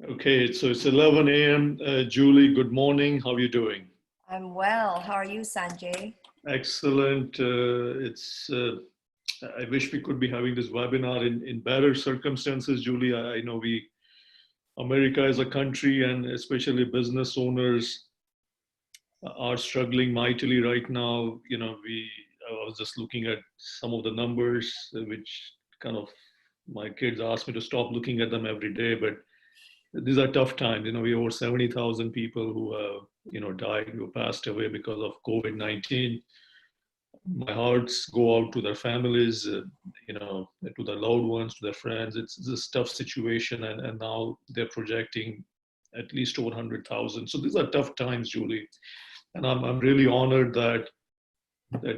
Okay, so it's 11 a.m. Julie, good morning. How are you doing? I'm well. How are you, Sanjay? Excellent. I wish we could be having this webinar in better circumstances, Julie. I know America as a country and especially business owners are struggling mightily right now. I was just looking at some of the numbers, which kind of my kids asked me to stop looking at them every day, but these are tough times. We over 70,000 people who have, died, who passed away because of COVID-19. My hearts go out to their families, to their loved ones, to their friends. It's a tough situation, and now they're projecting at least over 100,000. So these are tough times, Julie, and I'm really honored that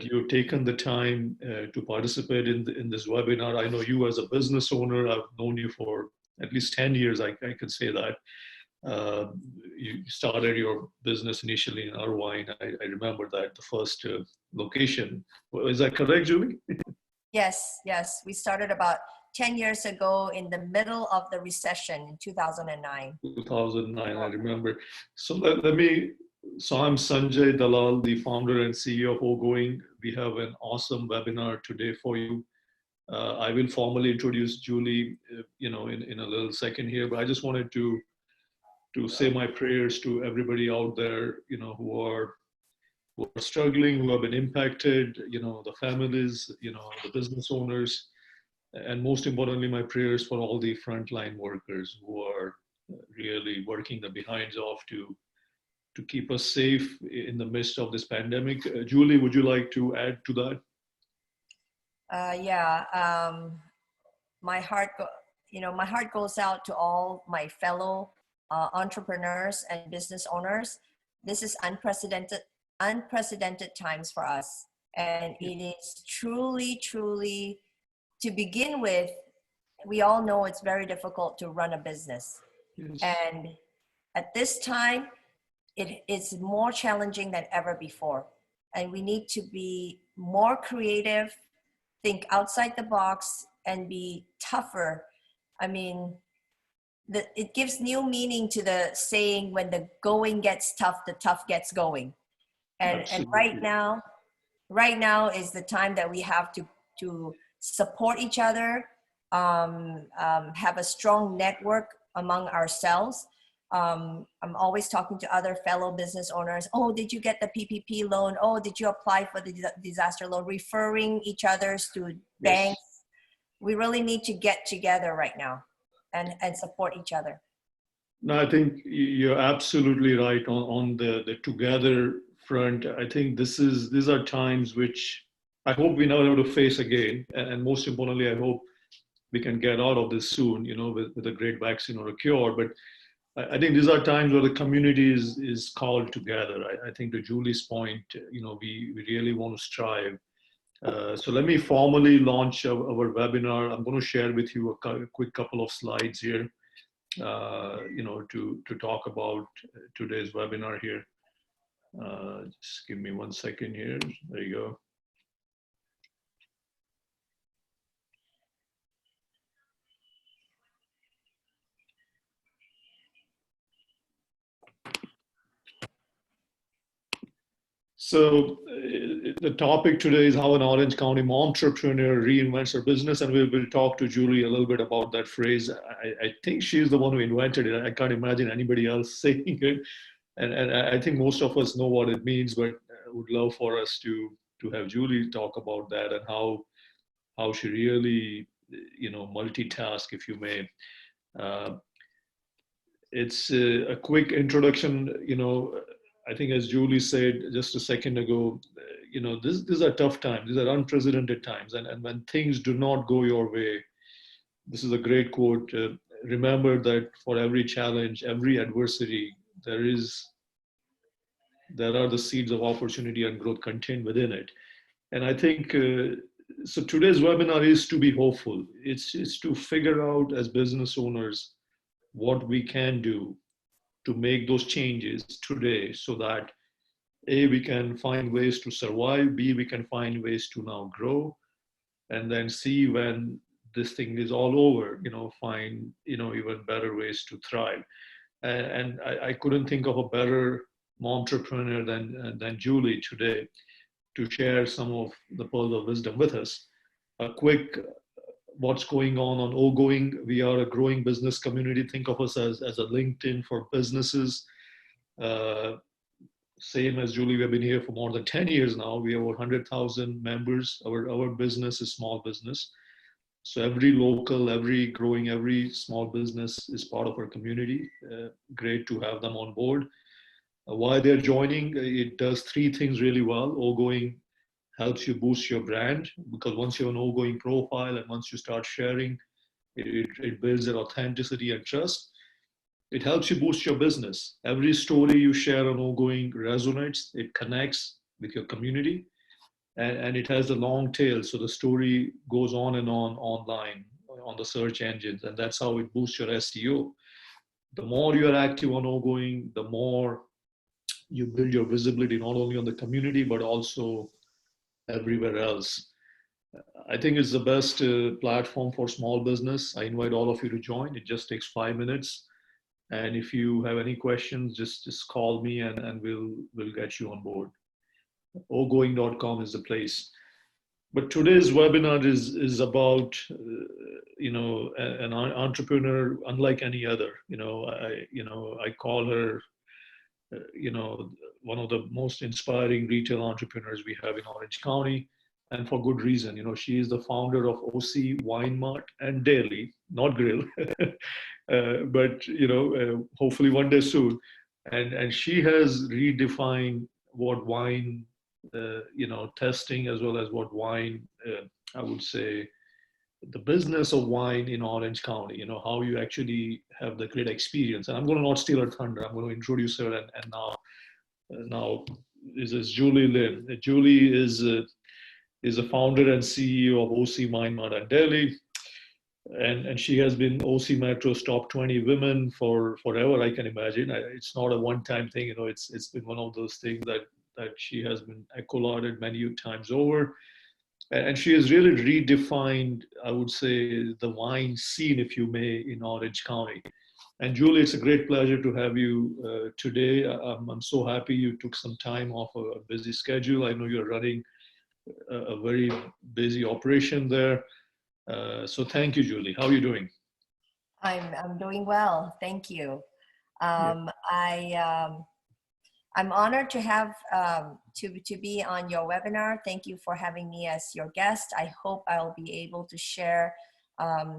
you've taken the time to participate in this webinar. I know you as a business owner. I've known you for at least 10 years. I could say that. Uh, you started your business initially in Irvine. I remember that, the first location. Is that correct, Julie? Yes. We started about 10 years ago in the middle of the recession in 2009. 2009, I remember. So so I'm Sanjay Dalal, the founder and CEO of oGoing. We have an awesome webinar today for you. I will formally introduce Julie, in a little second here, but I just wanted to say my prayers to everybody out there, who are struggling, who have been impacted, the families, the business owners, and most importantly, my prayers for all the frontline workers who are really working the behinds off to keep us safe in the midst of this pandemic. Julie, would you like to add to that? Yeah, my heart, my heart goes out to all my fellow entrepreneurs and business owners. This is unprecedented times for us, and it is truly, to begin with. We all know it's very difficult to run a business, Yes. and at this time, it is more challenging than ever before. And we need to be more creative, think outside the box, and be tougher. I mean, it gives new meaning to the saying, when the going gets tough, the tough gets going. And Absolutely. right now is the time that we have to support each other, have a strong network among ourselves. I'm always talking to other fellow business owners. Oh, did you get the PPP loan? Oh, did you apply for the disaster loan? Referring each others to Yes. banks. We really need to get together right now and support each other. No, I think you're absolutely right on the together front. I think these are times which I hope we never have to face again. And most importantly, I hope we can get out of this soon, with a great vaccine or a cure. But I think these are times where the community is called together. I think to Julie's point, we really want to strive. So let me formally launch our webinar. I'm going to share with you a quick couple of slides here, to talk about today's webinar here. Just give me 1 second here. There you go. So the topic today is how an Orange County momtrepreneur reinvents her business, and we will talk to Julie a little bit about that phrase. I think she's the one who invented it. I can't imagine anybody else saying it, and I think most of us know what it means, but I would love for us to have Julie talk about that and how she really, multitask, if you may. Uh, it's a quick introduction. I think as Julie said just a second ago, these are tough times. These are unprecedented times, and when things do not go your way, this is a great quote. Remember that for every challenge, every adversity, there are the seeds of opportunity and growth contained within it. And I think so. Today's webinar is to be hopeful. It's to figure out as business owners what we can do to make those changes today, so that A, we can find ways to survive, B, we can find ways to now grow, and then C, when this thing is all over, find, even better ways to thrive. And I couldn't think of a better momtrepreneur than Julie today to share some of the pearls of wisdom with us. A quick what's going on oGoing. We are a growing business community. Think of us as a LinkedIn for businesses. Same as Julie, we've been here for more than 10 years now. We have over 100,000 members. Our business is small business. So every local, every growing, every small business is part of our community. Great to have them on board. Why they're joining, it does three things really well. oGoing helps you boost your brand, because once you have an oGoing profile and once you start sharing, it builds that authenticity and trust. It helps you boost your business. Every story you share on oGoing resonates, it connects with your community, and it has a long tail. So the story goes on and on online on the search engines, and that's how it boosts your SEO. The more you are active on oGoing, the more you build your visibility, not only on the community, but also everywhere else. I think it's the best platform for small business. I invite all of you to join. It just takes 5 minutes. And if you have any questions, just call me and we'll get you on board. oGoing.com is the place. But today's webinar is about an entrepreneur unlike any other. I call her one of the most inspiring retail entrepreneurs we have in Orange County, and for good reason. She is the founder of OC Wine Mart and Deli, not grill, but hopefully one day soon. And she has redefined what wine, testing, as well as what wine, I would say, the business of wine in Orange County, how you actually have the great experience. And I'm going to not steal her thunder. I'm going to introduce her. And now this is Julie Lin. Julie is a founder and CEO of OC Wine Mart Deli. And she has been OC Metro's top 20 women for forever, I can imagine. It's not a one-time thing. It's been one of those things that she has been accoladed many times over. And she has really redefined, I would say, the wine scene, if you may, in Orange County. And Julie, it's a great pleasure to have you today. I'm so happy you took some time off a busy schedule. I know you're running a very busy operation there. So thank you, Julie. How are you doing? I'm doing well, thank you. Yeah. I'm honored to have to be on your webinar. Thank you for having me as your guest. I hope I'll be able to share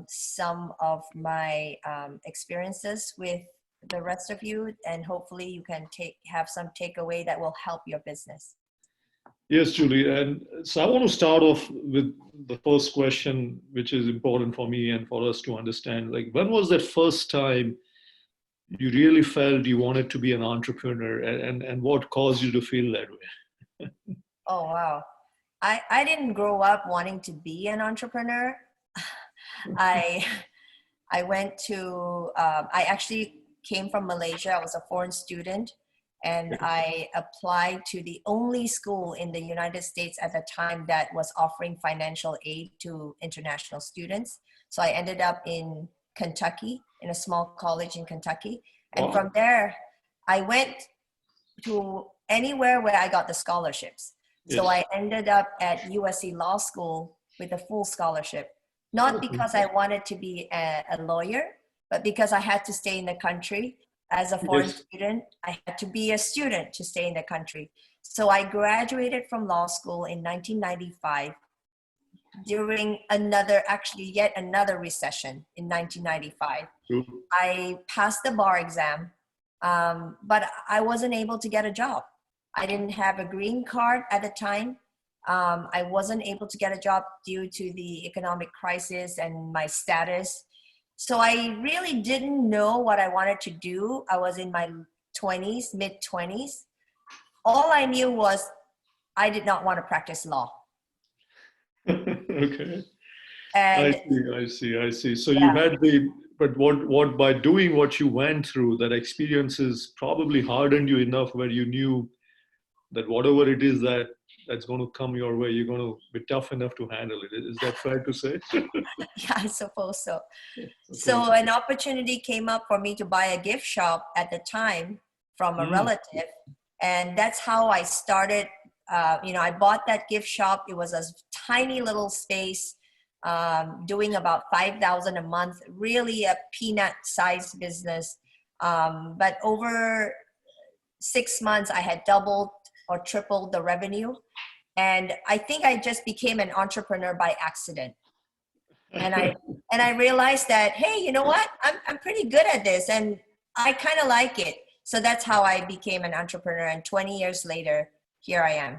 some of my experiences with the rest of you, and hopefully you can have some takeaway that will help your business. Yes, Julie. And so I want to start off with the first question, which is important for me and for us to understand. Like, when was that first time you really felt you wanted to be an entrepreneur, and what caused you to feel that way? Oh, wow. I didn't grow up wanting to be an entrepreneur. I went to, I actually came from Malaysia. I was a foreign student, and I applied to the only school in the United States at the time that was offering financial aid to international students. So I ended up in Kentucky, in a small college in Kentucky. And from there, I went to anywhere where I got the scholarships. Yes. So I ended up at USC Law School with a full scholarship, not because I wanted to be a lawyer, but because I had to stay in the country. As a foreign student, I had to be a student to stay in the country. So I graduated from law school in 1995 during yet another recession in 1995. I passed the bar exam, but I wasn't able to get a job. I didn't have a green card at the time. I wasn't able to get a job due to the economic crisis and my status. So I really didn't know what I wanted to do. I was in my 20s, mid-20s. All I knew was I did not want to practice law. Okay. And I see. So you had but what by doing what you went through, that experiences probably hardened you enough where you knew that whatever it is that that's going to come your way, you're going to be tough enough to handle it. Is that fair to say? Yeah, I suppose so. Suppose So so. an opportunity came up for me to buy a gift shop at the time from a Mm, relative. And that's how I started. I bought that gift shop. It was a tiny little space, doing about 5,000 a month, really a peanut sized business. But over 6 months, I had doubled or tripled the revenue. And I think I just became an entrepreneur by accident. And I realized that, hey, you know what? I'm pretty good at this, and I kind of like it. So that's how I became an entrepreneur. And 20 years later, here I am.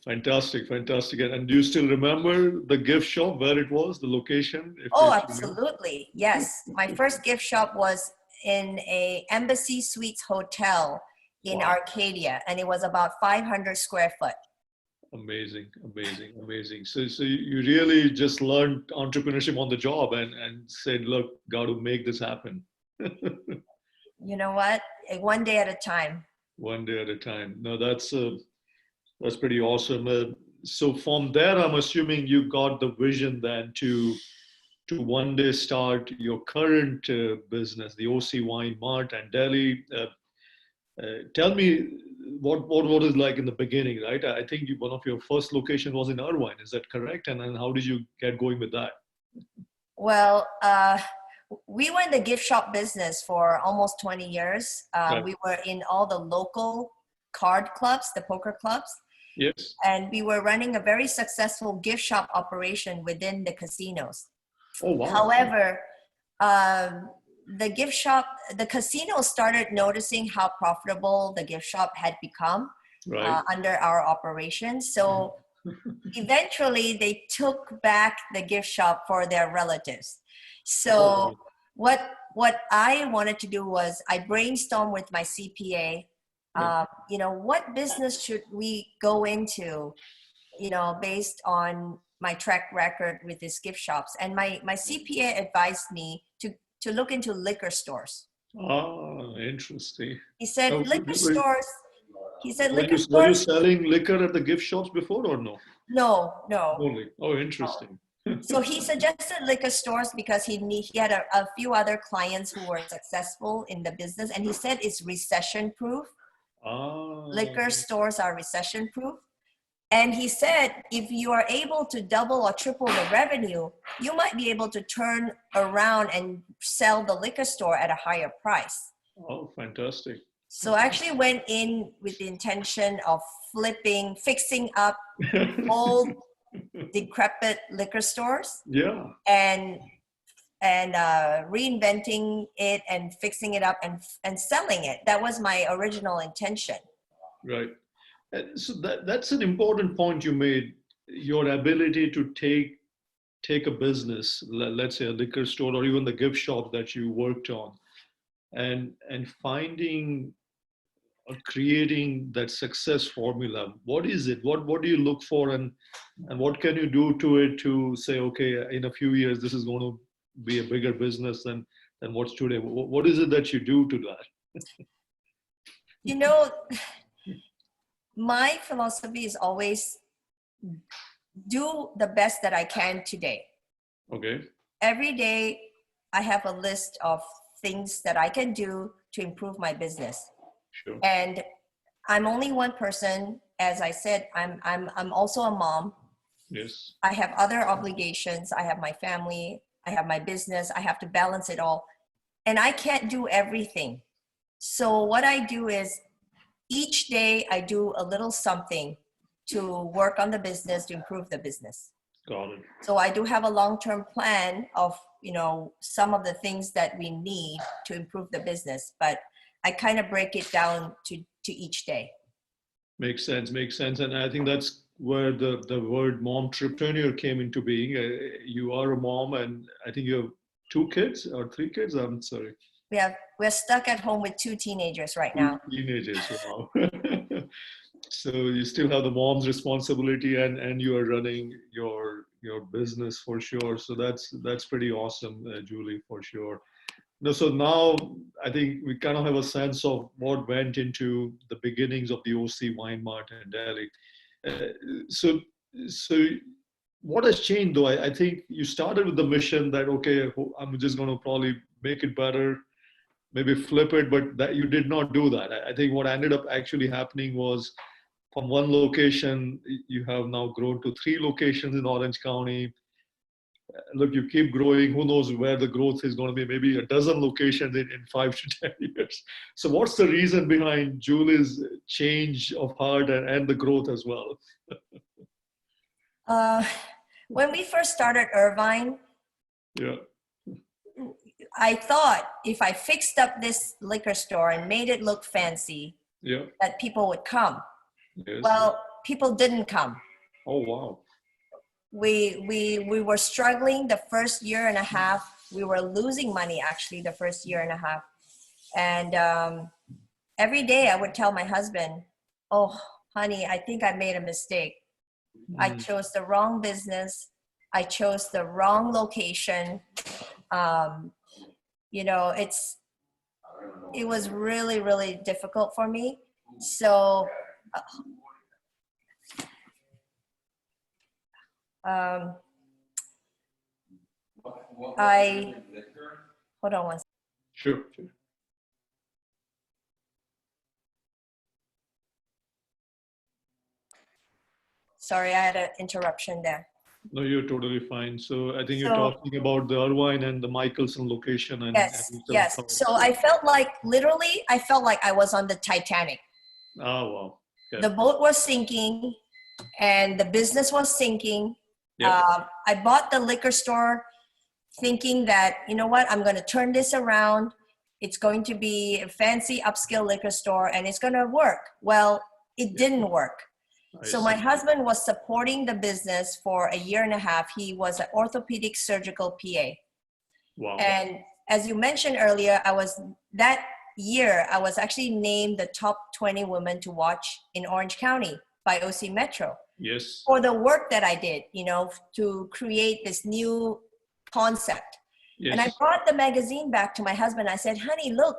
fantastic, fantastic. And do you still remember the gift shop, where it was, the location, Oh, if you knew? absolutely. Yes. My first gift shop was in a Embassy Suites hotel in Wow. Arcadia, and it was about 500 square foot. Amazing, amazing, amazing. So you really just learned entrepreneurship on the job and said, look, got to make this happen. You know what? One day at a time. One day at a time. No, that's pretty awesome. So from there, I'm assuming you got the vision then to one day start your current business, the OC Wine Mart and Deli. Tell me what is like in the beginning, right? I think one of your first location was in Irvine. Is that correct? And then how did you get going with that? Well, we were in the gift shop business for almost 20 years. Right. We were in all the local card clubs, the poker clubs, Yes. and we were running a very successful gift shop operation within the casinos. Oh wow. However, um, the casino started noticing how profitable the gift shop had become Right. under our operation. So eventually they took back the gift shop for their relatives. So Oh, what I wanted to do was I brainstormed with my CPA, yeah. what business should we go into, based on my track record with these gift shops. And my CPA advised me to look into liquor stores. Ah, interesting. He said Uh, liquor Were stores, he said were liquor were you stores, selling liquor at the gift shops before or no? no. Only. Oh, interesting. So he suggested liquor stores because he had a few other clients who were successful in the business, and he said it's recession proof. Ah, Liquor stores are recession proof. And he said if you are able to double or triple the revenue, you might be able to turn around and sell the liquor store at a higher price. oh, fantastic. So I actually went in with the intention of fixing up old decrepit liquor stores Yeah, and reinventing it and fixing it up and selling it. That was my original intention. right. So that's an important point you made. Your ability to take a business, let's say a liquor store or even the gift shop that you worked on, and finding or creating that success formula. What is it? What do you look for, and what can you do to it to say, okay, in a few years this is going to be a bigger business than what's today? What is it that you do to that? You know, my philosophy is always do the best that I can today. Okay, Every day, I have a list of things that I can do to improve my business. sure. And I'm only one person. As I said, I'm also a mom. Yes. I have other obligations. I have my family. I have my business. I have to balance it all. And I can't do everything. So what I do is each day I do a little something to work on the business, to improve the business. Got it. So I do have a long-term plan of, some of the things that we need to improve the business, but I kind of break it down to each day. Makes sense. Makes sense. And I think that's where the word momtrepreneur came into being. You are a mom, and I think you have two kids or three kids. I'm sorry, We're stuck at home with two teenagers right two now. teenagers. Wow. So you still have the mom's responsibility, and you are running your business for sure. So that's pretty awesome, Julie, for sure. No, so now I think we kind of have a sense of what went into the beginnings of the OC Wine Mart and Deli. So, so what has changed though? I think you started with the mission that, okay, I'm just going to probably make it better, maybe flip it, but that you did not do that. I think what ended up actually happening was from one location, you have now grown to 3 locations in Orange County. Look, you keep growing. Who knows where the growth is going to be? Maybe a dozen locations in 5 to 10 years. So, what's the reason behind Julie's change of heart and the growth as well? When we first started Irvine, Yeah, I thought if I fixed up this liquor store and made it look fancy, yeah, that people would come. yes. Well, people didn't come. Oh, wow. We were struggling the first year and a half. We were losing money actually the first year and a half. And every day I would tell my husband, "Oh, honey, I think I made a mistake. I chose the wrong business. I chose the wrong location." You know, it was really, really difficult for me. So I hold on one second. Sure, sure. Sorry, I had an interruption there. No, you're totally fine. So, I think you're So talking about the Irvine and the Michelson location, and yes, you still yes. thought, So I felt like literally, I felt like I was on the Titanic. oh, wow. Okay. The boat was sinking, and the business was sinking. Yep. I bought the liquor store thinking that, you know what, I'm going to turn this around. It's going to be a fancy upscale liquor store and it's going to work. Well, it didn't work. So my husband was supporting the business for a year and a half. He was an orthopedic surgical PA. Wow. And as you mentioned earlier, that year, I was actually named the top 20 women to watch in Orange County by OC Metro. Yes. For the work that I did, you know, to create this new concept. Yes. And I brought the magazine back to my husband. I said, honey, look,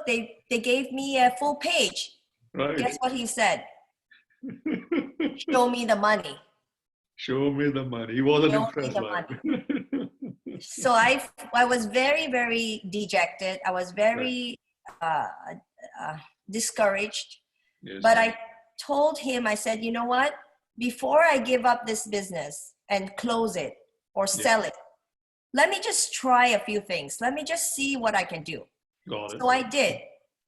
they gave me a full page. Right. Guess what he said? Show me the money. Show me the money. He wasn't impressed by it. So I was very, very dejected. I was very discouraged. Yes. But I told him, I said, you know what? Before I give up this business and close it or sell it, let me just try a few things. Let me just see what I can do. Got it. So I did.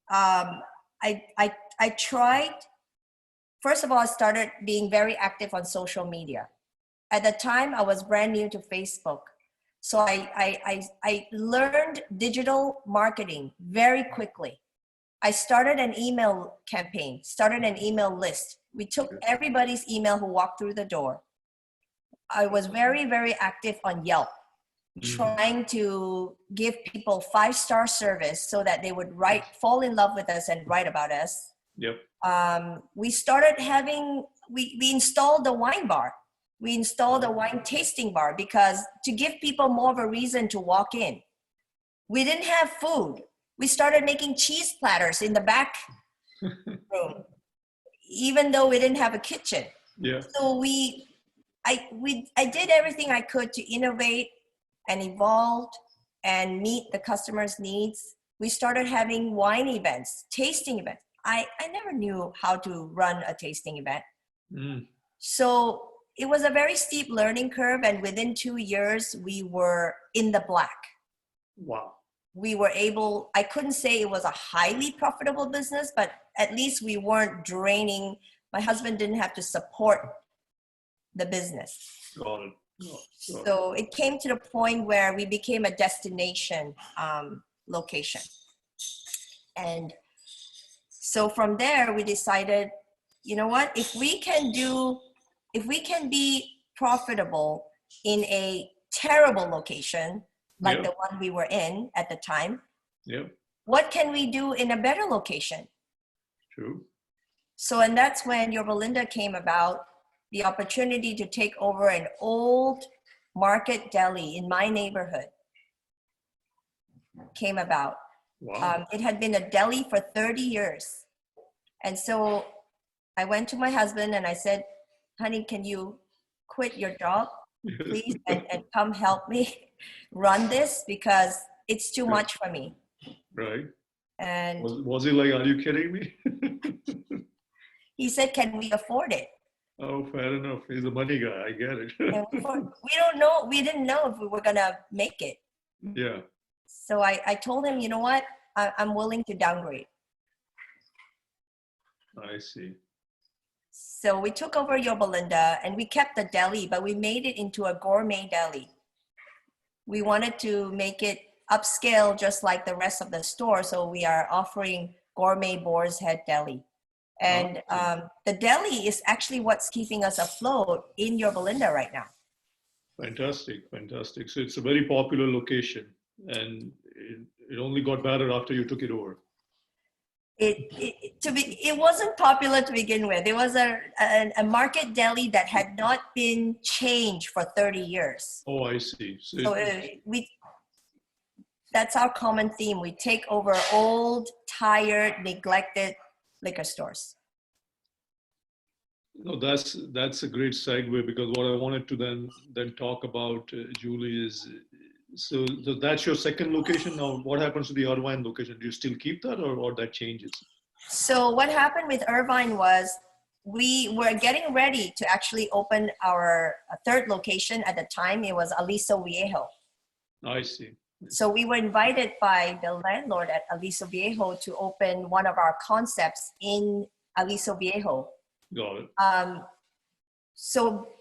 I tried. First of all, I started being very active on social media. At the time, I was brand new to Facebook. So I learned digital marketing very quickly. I started an email campaign, started an email list. We took everybody's email who walked through the door. I was very, very active on Yelp, trying to give people 5-star service so that they would fall in love with us and write about us. Yep. We started we installed the wine bar. We installed a wine tasting bar because to give people more of a reason to walk in. We didn't have food. We started making cheese platters in the back room, even though we didn't have a kitchen. Yeah. So I did everything I could to innovate and evolve and meet the customers' needs. We started having wine events, tasting events. I never knew how to run a tasting event. So it was a very steep learning curve. And within 2 years, we were in the black. Wow. We were able, I couldn't say it was a highly profitable business, but at least we weren't draining. My husband didn't have to support the business. Got it. So it came to the point where we became a destination location. And so from there, we decided, you know what, if we can be profitable in a terrible location, like the one we were in at the time, what can we do in a better location? True. So, and that's when Your Belinda came about, the opportunity to take over an old market deli in my neighborhood came about. Wow. It had been a deli for 30 years. And so I went to my husband and I said, honey, can you quit your job, please, and come help me run this because it's too much for me. Right. And Was he like, are you kidding me? he said, can we afford it? Oh, fair enough. He's a money guy. I get it. And we didn't know if we were going to make it. Yeah, So I told him, you know what? I'm willing to downgrade. I see. So we took over Yorba Linda and we kept the deli, but we made it into a gourmet deli. We wanted to make it upscale just like the rest of the store. So we are offering gourmet Boar's Head Deli. And the deli is actually what's keeping us afloat in Yorba Linda right now. Fantastic, fantastic. So it's a very popular location, and it only got better after you took it over. It wasn't popular to begin with. It was a market deli that had not been changed for 30 years. Oh, I see. That's our common theme. We take over old, tired, neglected liquor stores. No, that's a great segue, because what I wanted to then talk about, Julie, is so that's your second location. Now, what happens to the Irvine location? Do you still keep that, or that changes? So what happened with Irvine was we were getting ready to actually open our third location. At the time, it was Aliso Viejo. I see. So we were invited by the landlord at Aliso Viejo to open one of our concepts in Aliso Viejo. Got it.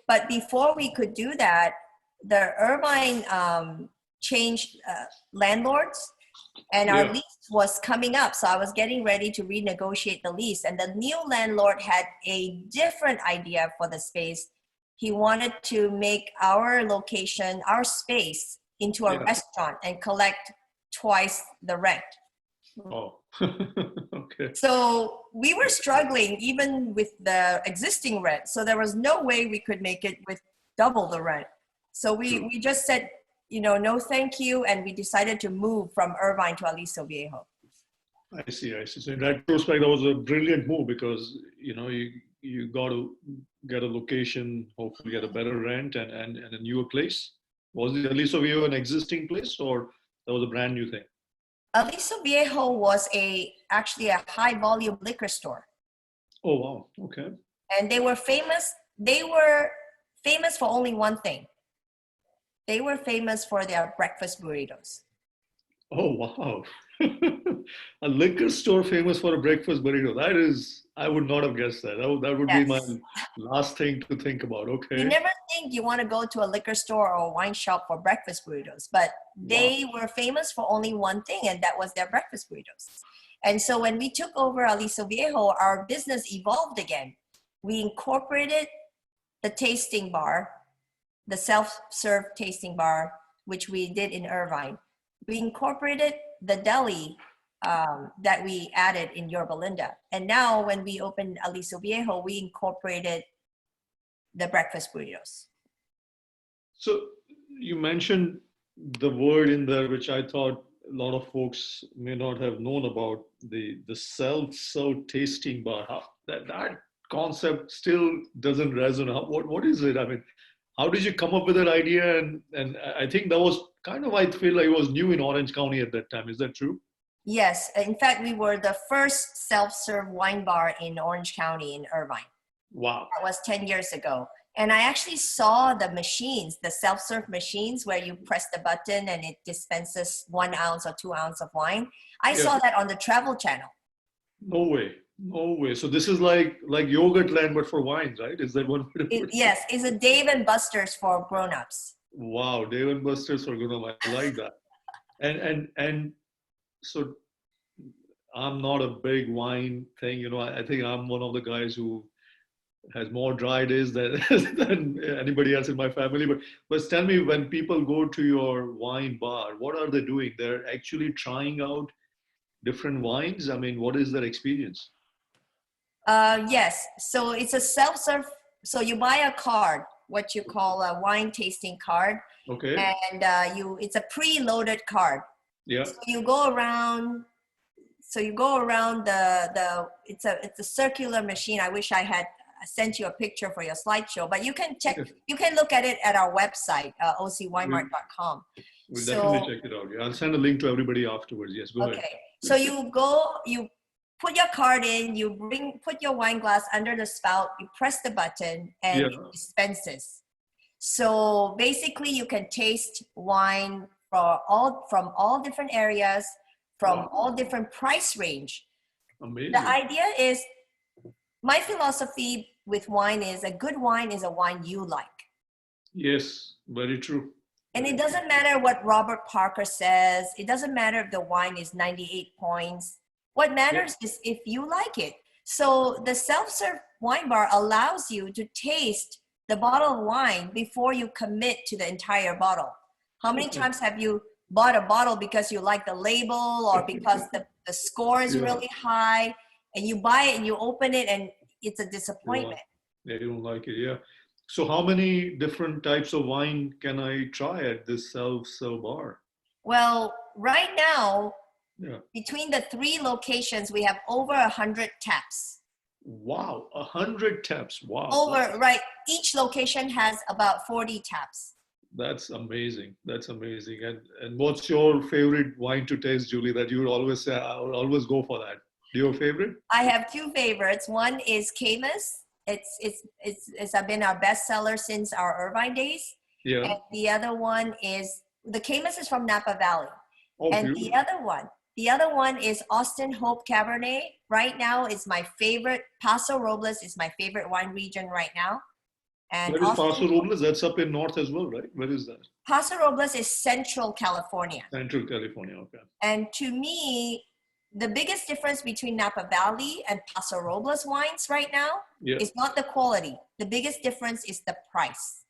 But before we could do that, the Irvine changed landlords, and our lease was coming up. So I was getting ready to renegotiate the lease, and the new landlord had a different idea for the space. He wanted to make our location, our space, into a restaurant and collect twice the rent. Oh, okay. So we were struggling even with the existing rent. So there was no way we could make it with double the rent. So we just said, no, thank you. And we decided to move from Irvine to Aliso Viejo. I see. So in that prospect, that was a brilliant move, because, you got to get a location, hopefully get a better rent and a newer place. Was the Aliso Viejo an existing place, or that was a brand new thing? Aliso Viejo was actually a high volume liquor store. Oh, wow. Okay. And they were famous for only one thing. They were famous for their breakfast burritos. Oh, wow. A liquor store famous for a breakfast burrito. That is, I would not have guessed that. That would be my last thing to think about. Okay. You never think you want to go to a liquor store or a wine shop for breakfast burritos, but they were famous for only one thing, and that was their breakfast burritos. And so when we took over Aliso Viejo, our business evolved again. We incorporated the tasting bar, the self-serve tasting bar, which we did in Irvine. We incorporated the deli that we added in Yorba Linda. And now when we opened Aliso Viejo, we incorporated the breakfast burritos. So you mentioned the word in there, which I thought a lot of folks may not have known about, the self-serve tasting bar. That concept still doesn't resonate. What is it? I mean, how did you come up with that idea? And I think that was kind of, I feel like it was new in Orange County at that time. Is that true? Yes. In fact, we were the first self-serve wine bar in Orange County in Irvine. Wow. That was 10 years ago. And I actually saw the machines, the self-serve machines where you press the button and it dispenses 1 ounce or 2 ounces of wine. I saw that on the Travel Channel. No way. So this is like Yogurt Land, but for wines, right? Is that one? Yes, it's a Dave and Buster's for grown-ups. Wow, Dave and Buster's for grown-ups. I like that. And so I'm not a big wine thing. I think I'm one of the guys who has more dry days than anybody else in my family. But tell me, when people go to your wine bar, what are they doing? They're actually trying out different wines. I mean, what is their experience? Yes. So it's a self-serve. So you buy a card, what you call a wine tasting card. Okay. And it's a pre-loaded card. Yeah. So you go around So you go around it's a circular machine. I wish I had sent you a picture for your slideshow, but you can look at it at our website, ocwinemart.com. We'll definitely check it out. Yeah, I'll send a link to everybody afterwards. Yes, go ahead. Okay. So you put your card in, put your wine glass under the spout, you press the button, and it dispenses. So basically you can taste wine from all different areas, from all different price range. Amazing. The idea is, my philosophy with wine is, a good wine is a wine you like. Yes, very true. And it doesn't matter what Robert Parker says. It doesn't matter if the wine is 98 points. What matters is if you like it. So the self-serve wine bar allows you to taste the bottle of wine before you commit to the entire bottle. How many times have you bought a bottle because you like the label or because the score is really high, and you buy it and you open it and it's a disappointment? You don't like it, yeah. So how many different types of wine can I try at this self-serve bar? Well, right now, between the 3 locations, we have over 100 taps. Wow, 100 taps. Wow. Right. Each location has about 40 taps. That's amazing. That's amazing. And what's your favorite wine to taste, Julie, that you would always say, I would always go for that? Do you have a favorite? I have 2 favorites. One is Camus. It's been our bestseller since our Irvine days. Yeah. And the other one is, the Camus is from Napa Valley. Oh, and beautiful. the other one is Austin Hope Cabernet. Right now is my favorite. Paso Robles is my favorite wine region right now. And where is Paso Robles? That's up in north as well, right? Where is that? Paso Robles is Central California. Central California, okay. And to me, the biggest difference between Napa Valley and Paso Robles wines right now is not the quality. The biggest difference is the price.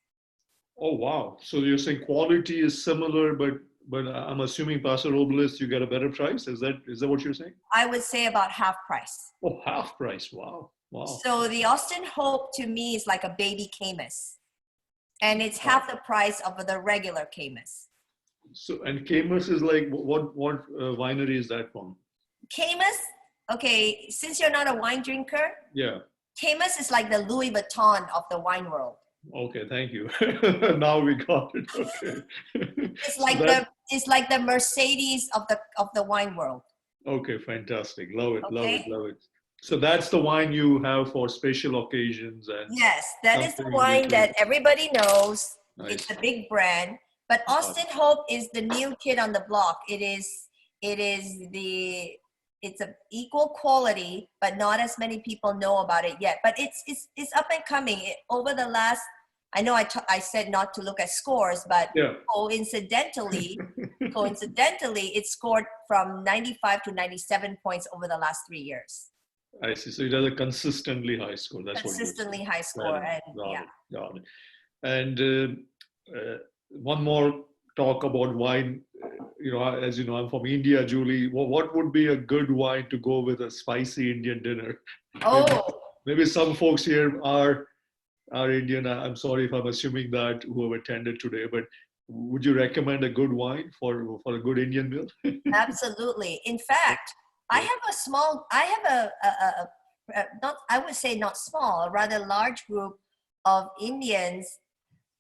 Oh, wow. So you're saying quality is similar, but I'm assuming Paso Robles, you get a better price. Is that what you're saying? I would say about half price. Oh, half price. Wow. Wow. So the Austin Hope to me is like a baby Camus, and it's half the price of the regular Camus. So, and Camus is like, what winery is that from? Camus, okay, since you're not a wine drinker, Camus is like the Louis Vuitton of the wine world. Okay, thank you. Now we got it. Okay. It's like the Mercedes of the wine world. Okay, fantastic. Love it, love it. So that's the wine you have for special occasions, and yes, that is the wine that everybody knows. Nice. It's a big brand, but Austin Hope is the new kid on the block. It's an equal quality, but not as many people know about it yet. But it's up and coming. Over the last, I know I said not to look at scores, but coincidentally, it scored from 95 to 97 points over the last 3 years. I see. So it has a consistently high score. That's consistently high score, got it. And one more talk about wine. As you know, I'm from India, Julie. What would be a good wine to go with a spicy Indian dinner? Maybe some folks here are Indian. I'm sorry if I'm assuming that, who have attended today, but would you recommend a good wine for a good Indian meal? Absolutely. In fact, I have I would say not small, a rather large group of Indians.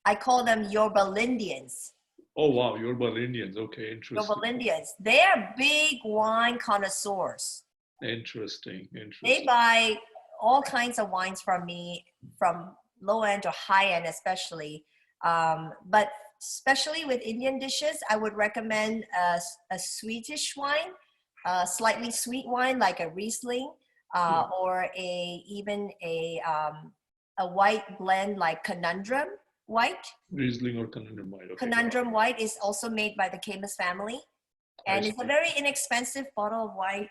I call them Yorbalindians. Oh, wow. Yorbalindians. Okay, interesting. Yorbalindians. They are big wine connoisseurs. Interesting. They buy all kinds of wines from me, from low end to high end especially. But especially with Indian dishes, I would recommend a Swedish wine, a slightly sweet wine like a Riesling, or even a white blend like Conundrum White. Riesling or Conundrum White. Okay. Conundrum White is also made by the Camus family. And it's a very inexpensive bottle of wine.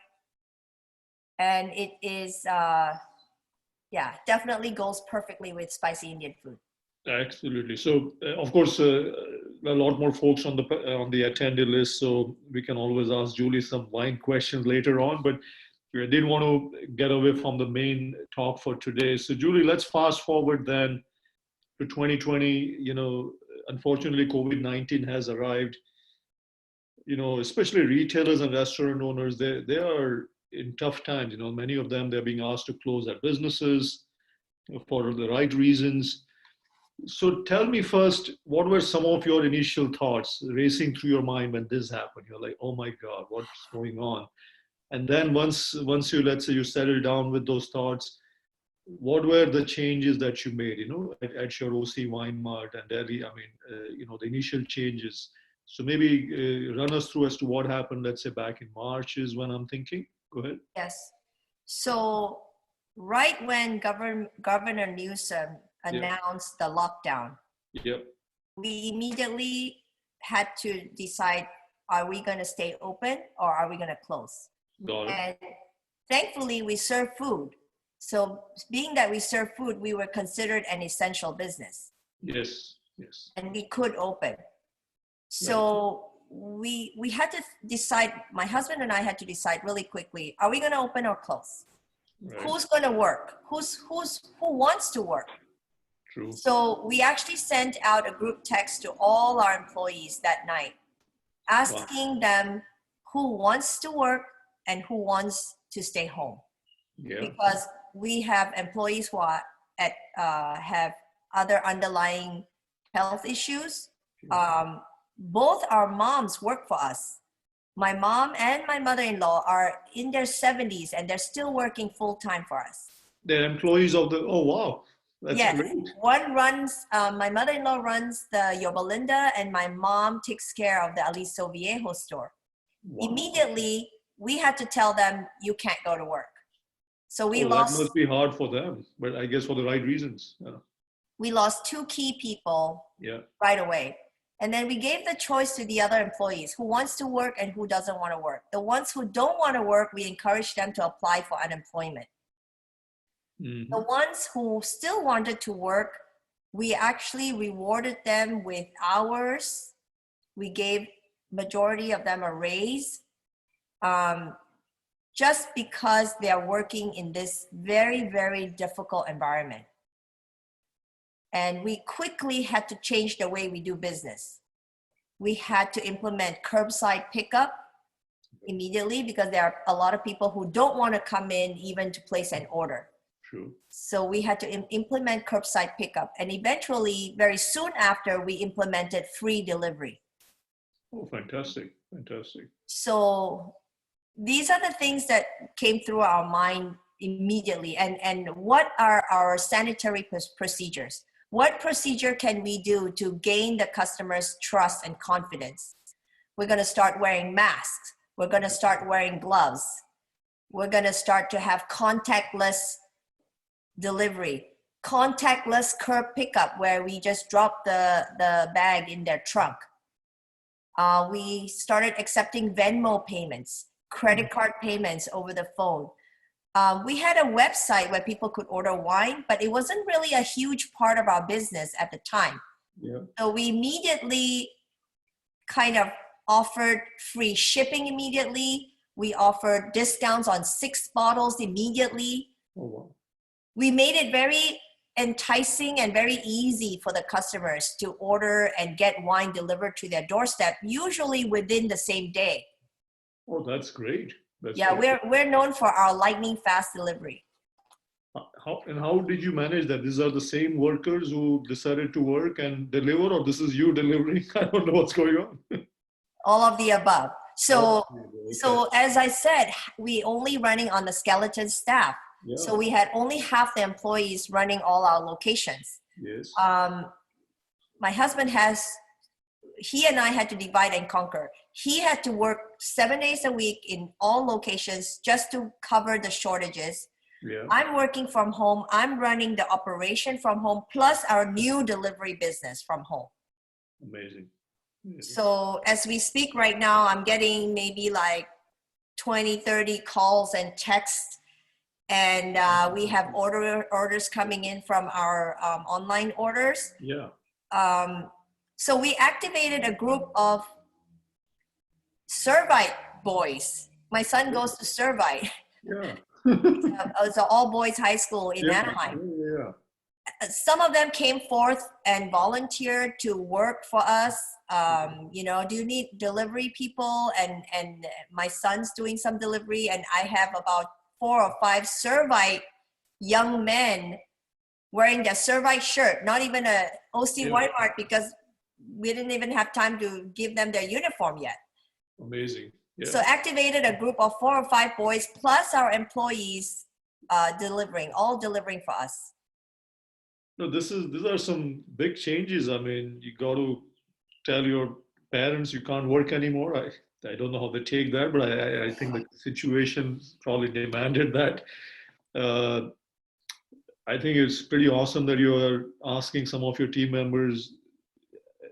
And it is, definitely goes perfectly with spicy Indian food. Absolutely. So, of course, a lot more folks on the attendee list, so we can always ask Julie some wine questions later on. But I didn't want to get away from the main talk for today. So, Julie, let's fast forward then to 2020. Unfortunately, COVID-19 has arrived. Especially retailers and restaurant owners, they are in tough times. You know, many of them, they're being asked to close their businesses for the right reasons. So tell me first, what were some of your initial thoughts racing through your mind when this happened? You're like, oh my God, what's going on? And then once you, let's say you settle down with those thoughts, what were the changes that you made, you know, at your OC Wine Mart and Delhi? I mean, you know, the initial changes. So maybe run us through as to what happened, let's say back in March is when I'm thinking. Go ahead. Yes. So right when Governor Newsom Yeah. announced the lockdown, Yeah. we immediately had to decide, are we going to stay open or are we going to close? Got it. And thankfully, we serve food. So being that we serve food, we were considered an essential business. Yes. Yes. And we could open. So we had to decide, my husband and I had to decide really quickly, are we going to open or close? Right. Who's going to work? Who wants to work? True. So we actually sent out a group text to all our employees that night, asking them who wants to work and who wants to stay home. Yeah. Because we have employees who are have other underlying health issues. Both our moms work for us. My mom and my mother-in-law are in their 70s and they're still working full-time for us. They're employees of the, oh wow, that's Yes. great. One runs, my mother-in-law runs the Yobalinda and my mom takes care of the Aliso Viejo store. Wow. Immediately, we had to tell them, you can't go to work. So we lost. That must be hard for them, but I guess for the right reasons. We lost 2 key people right away. And then we gave the choice to the other employees who wants to work and who doesn't want to work. The ones who don't want to work, we encourage them to apply for unemployment. Mm-hmm. The ones who still wanted to work, we actually rewarded them with hours. We gave majority of them a raise, just because they are working in this very, very difficult environment. And we quickly had to change the way we do business. We had to implement curbside pickup immediately because there are a lot of people who don't want to come in even to place an order. True. So we had to implement curbside pickup. And eventually, very soon after, we implemented free delivery. Oh, fantastic. Fantastic. So these are the things that came through our mind immediately. And what are our sanitary procedures? What procedure can we do to gain the customer's trust and confidence? We're going to start wearing masks. We're going to start wearing gloves. We're going to start to have contactless delivery, contactless curb pickup where we just drop the bag in their trunk. We started accepting Venmo payments, credit card payments over the phone. We had a website where people could order wine, but it wasn't really a huge part of our business at the time. Yeah. So we immediately kind of offered free shipping immediately. We offered discounts on 6 bottles immediately. Oh, wow. We made it very enticing and very easy for the customers to order and get wine delivered to their doorstep, usually within the same day. Oh, that's great. We're known for our lightning fast delivery. How did you manage that? These are the same workers who decided to work and deliver, or this is you delivering? I don't know what's going on. All of the above. So as I said, we only running on the skeleton staff. Yeah. So we had only half the employees running all our locations. Yes. My husband he and I had to divide and conquer. He had to work 7 days a week in all locations just to cover the shortages. Yeah. I'm working from home. I'm running the operation from home, plus our new delivery business from home. Amazing. So as we speak right now, I'm getting maybe like 20, 30 calls and texts. And we have orders coming in from our online orders. Yeah. So we activated a group of Servite boys. My son goes to Servite. Yeah. It's an all-boys high school in Anaheim. Yeah. some of them came forth and volunteered to work for us. You know, do you need delivery people? And my son's doing some delivery, and I have about 4 or 5 Servite young men wearing their Servite shirt, not even a OC Wine Mart, because we didn't even have time to give them their uniform yet. Amazing. Yeah. So activated a group of 4 or 5 boys plus our employees all delivering for us. No, these are some big changes. I mean, you got to tell your parents you can't work anymore. I don't know how they take that, but I think the situation probably demanded that. Uh, I think it's pretty awesome that you are asking some of your team members,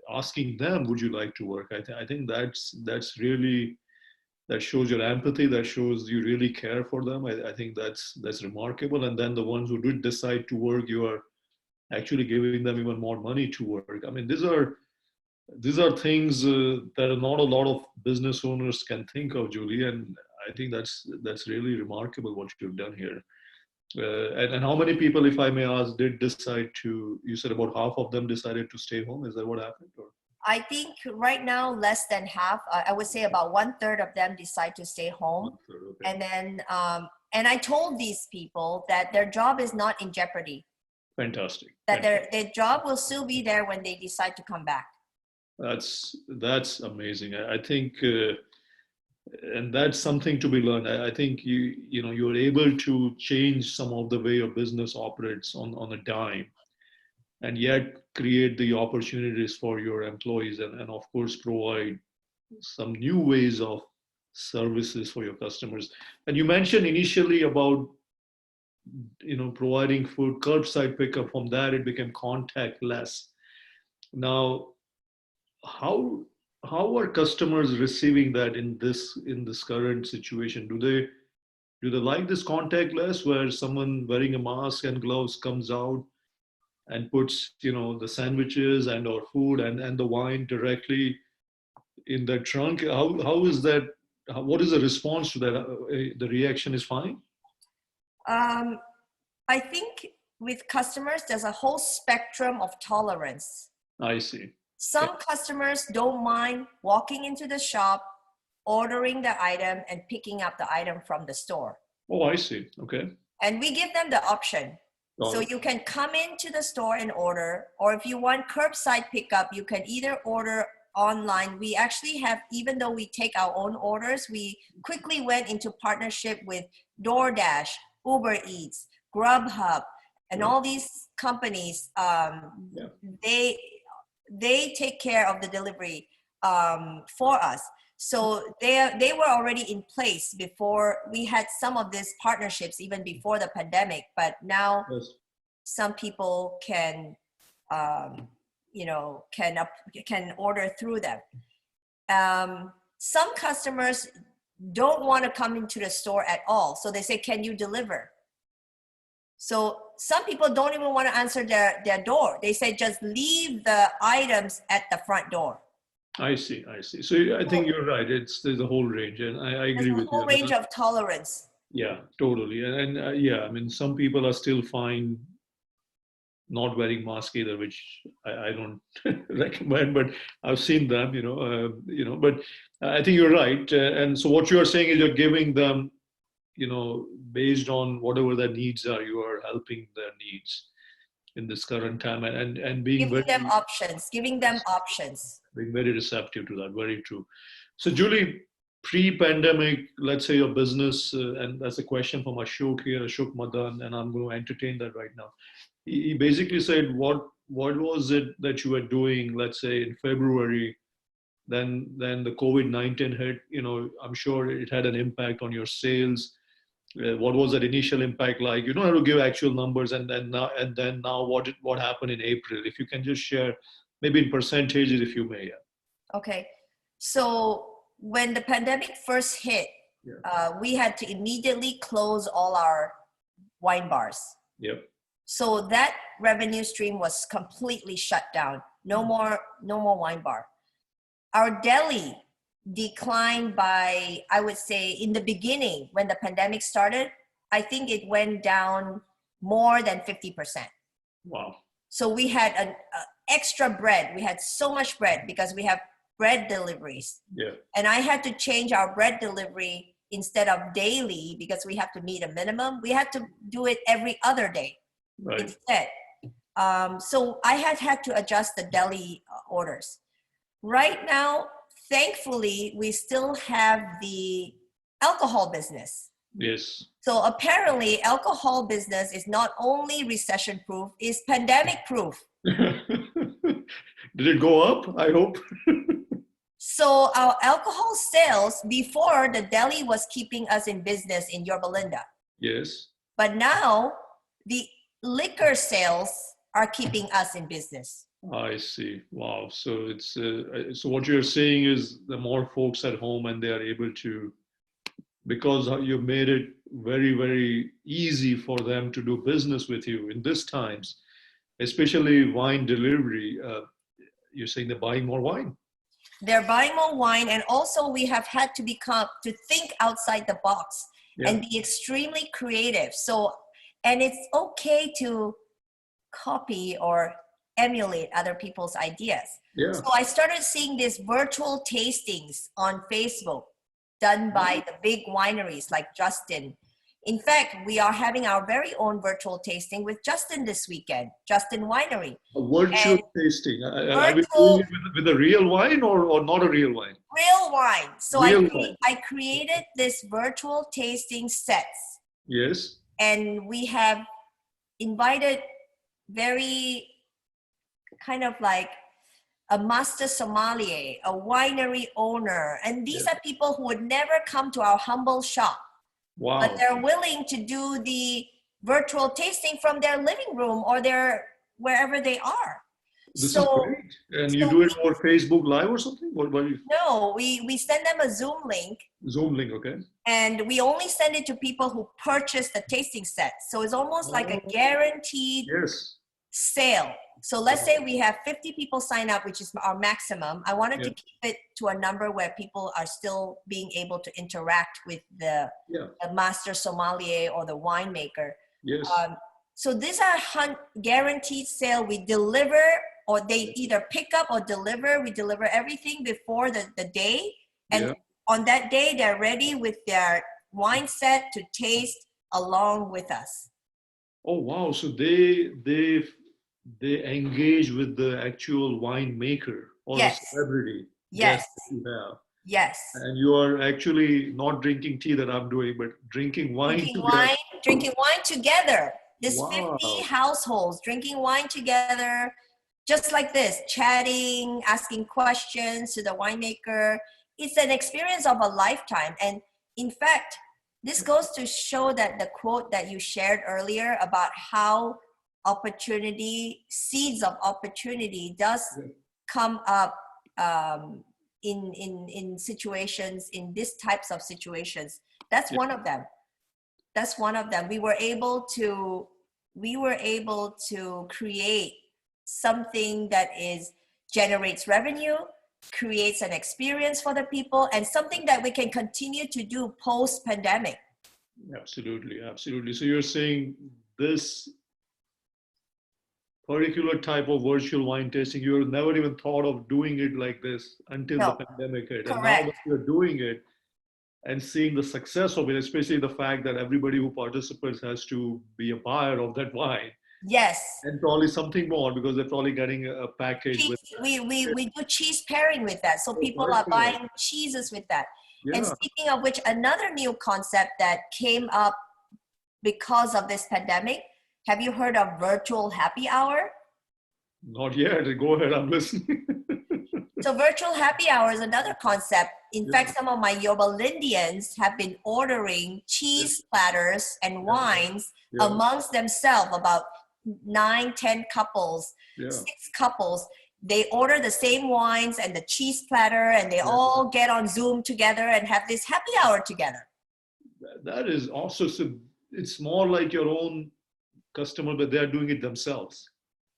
asking them, would you like to work? I think that's really, that shows your empathy, that shows you really care for them. I think that's remarkable. And then the ones who did decide to work, you are actually giving them even more money to work. I mean, these are things that not a lot of business owners can think of, Julie, and I think that's really remarkable what you've done here. And how many people, if I may ask, did decide to? You said about half of them decided to stay home. Is that what happened? Or? I think right now less than half. I would say about 1/3 of them decide to stay home. Okay. And then and I told these people that their job is not in jeopardy. Fantastic. That their job will still be there when they decide to come back. That's amazing. I think, and that's something to be learned. I think you're able to change some of the way your business operates on a dime, and yet create the opportunities for your employees, and of course provide some new ways of services for your customers. And you mentioned initially about providing food curbside pickup. From that it became contactless. Now, how are customers receiving that in this current situation? Do they like this contactless, where someone wearing a mask and gloves comes out and puts the sandwiches and or food and the wine directly in the trunk? How is that? What is the response to that? The reaction is fine. I think with customers, there's a whole spectrum of tolerance. I see. Some customers don't mind walking into the shop, ordering the item, and picking up the item from the store. Oh, I see. Okay. And we give them the option. So you can come into the store and order, or if you want curbside pickup, you can either order online. We actually have, even though we take our own orders, we quickly went into partnership with DoorDash, Uber Eats, Grubhub, and all these companies. They take care of the delivery for us. So they were already in place before we had some of these partnerships, even before the pandemic. But now some people can order through them. Some customers don't want to come into the store at all, so they say, "Can you deliver?" So some people don't even want to answer their door. They say, "Just leave the items at the front door." I see. So I think you're right. There's a whole range, and I agree with you. There's a whole range of tolerance. Yeah, totally. And I mean, some people are still fine not wearing mask either, which I don't recommend, but I've seen them, but I think you're right. And so what you're saying is you're giving them, based on whatever their needs are, you are helping their needs in this current time, and being giving them options. Being very receptive to that. Very true. So Julie, pre-pandemic, let's say your business, and that's a question from Ashok here, Ashok Madan, and I'm going to entertain that right now. He basically said, what was it that you were doing, let's say in February, then the COVID-19 hit, I'm sure it had an impact on your sales. What was that initial impact like? You don't have to give actual numbers, and then now what happened in April? If you can just share, maybe in percentages, if you may. Yeah. Okay. So when the pandemic first hit, we had to immediately close all our wine bars. Yep. So that revenue stream was completely shut down. No more wine bar. Our deli declined by, I would say, in the beginning when the pandemic started, I think it went down more than 50%. Wow. So we had an extra bread. We had so much bread because we have bread deliveries. Yeah. And I had to change our bread delivery instead of daily because we have to meet a minimum. We had to do it every other day Right. instead. So I had to adjust the deli orders. Right now, thankfully, we still have the alcohol business. Yes. So apparently, alcohol business is not only recession proof, it's pandemic proof. Did it go up? I hope. So our alcohol sales before, the deli was keeping us in business in Yorba Linda. Yes. But now the liquor sales are keeping us in business. I see. Wow. So it's so what you're saying is the more folks at home and they are able to, because you made it very, very easy for them to do business with you in these times, especially wine delivery. You're saying they're buying more wine. They're buying more wine, and also we have had to think outside the box and be extremely creative. So, and it's okay to copy or emulate other people's ideas. Yeah. So I started seeing these virtual tastings on Facebook done by the big wineries like Justin. In fact, we are having our very own virtual tasting with Justin this weekend, Justin Winery. A virtual tasting. Are we Virtual doing it with a real wine or not a real wine? real wine. So Real wine. I created this virtual tasting sets, Yes. and we have invited very kind of like a master sommelier, a winery owner, and these are people who would never come to our humble shop. Wow. But they're willing to do the virtual tasting from their living room or their wherever they are. This So, is great. And you do it over Facebook Live or something? What you? No, we send them a Zoom link. Zoom link, okay. And we only send it to people who purchase the tasting set. So it's almost like a guaranteed sale. So let's say we have 50 people sign up, which is our maximum. I wanted to keep it to a number where people are still being able to interact with the master sommelier or the winemaker. Yes. So these are guaranteed sale. We deliver, or they either pick up or deliver. We deliver everything before the day. And on that day, they're ready with their wine set to taste along with us. Oh, wow. So they engage with the actual winemaker or a celebrity. Yes. Yes. And you are actually not drinking tea that I'm doing, but drinking wine together. Drinking wine together. This 50 households drinking wine together, just like this, chatting, asking questions to the winemaker. It's an experience of a lifetime. And in fact, this goes to show that the quote that you shared earlier about how seeds of opportunity does come up in situations, in these types of situations. That's one of them. That's one of them. We were able to create something that generates revenue, creates an experience for the people, and something that we can continue to do post-pandemic. Absolutely, absolutely. So you're saying this particular type of virtual wine tasting, you never even thought of doing it like this until the pandemic hit. Correct. And now that you're doing it and seeing the success of it, especially the fact that everybody who participates has to be a buyer of that wine. Yes. And probably something more because they're probably getting a package. We do cheese pairing with that. So people are buying cheeses with that. Yeah. And speaking of which, another new concept that came up because of this pandemic, have you heard of virtual happy hour? Not yet. Go ahead, I'm listening. So virtual happy hour is another concept. In fact, some of my Yorba Lindians have been ordering cheese platters and wines amongst themselves, about 9-10 couples, 6 couples. They order the same wines and the cheese platter, and they all get on Zoom together and have this happy hour together. That is also, so it's more like your own customer, but they're doing it themselves.